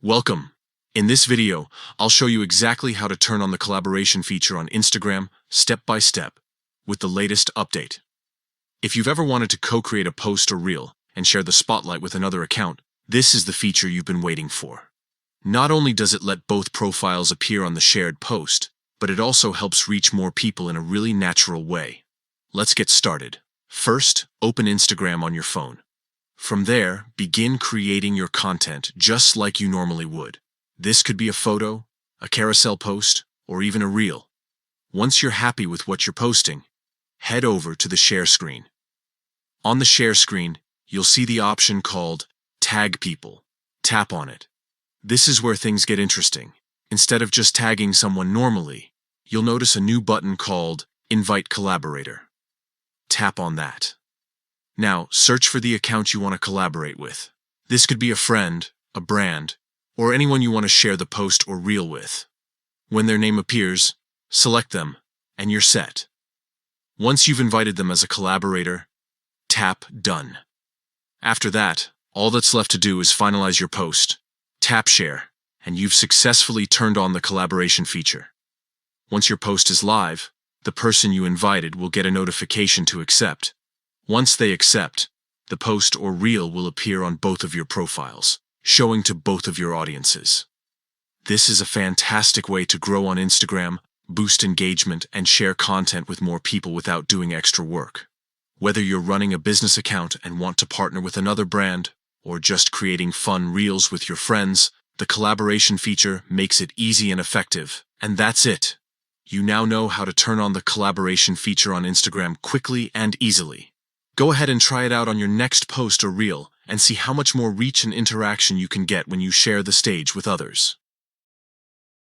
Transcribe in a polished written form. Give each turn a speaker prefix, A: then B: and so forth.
A: Welcome. In this video, I'll show you exactly how to turn on the collaboration feature on Instagram step by step with the latest update. If you've ever wanted to co-create a post or reel and share the spotlight with another account, this is the feature you've been waiting for. Not only does it let both profiles appear on the shared post, but it also helps reach more people in a really natural way. Let's get started. First, open Instagram on your phone. From there, begin creating your content just like you normally would. This could be a photo, a carousel post, or even a reel. Once you're happy with what you're posting, head over to the share screen. On the share screen, you'll see the option called Tag People. Tap on it. This is where things get interesting. Instead of just tagging someone normally, you'll notice a new button called Invite Collaborator. Tap on that. Now, search for the account you want to collaborate with. This could be a friend, a brand, or anyone you want to share the post or reel with. When their name appears, select them, and you're set. Once you've invited them as a collaborator, tap Done. After that, all that's left to do is finalize your post, tap Share, and you've successfully turned on the collaboration feature. Once your post is live, the person you invited will get a notification to accept. Once they accept, the post or reel will appear on both of your profiles, showing to both of your audiences. This is a fantastic way to grow on Instagram, boost engagement, and share content with more people without doing extra work. Whether you're running a business account and want to partner with another brand, or just creating fun reels with your friends, the collaboration feature makes it easy and effective. And that's it. You now know how to turn on the collaboration feature on Instagram quickly and easily. Go ahead and try it out on your next post or reel and see how much more reach and interaction you can get when you share the stage with others.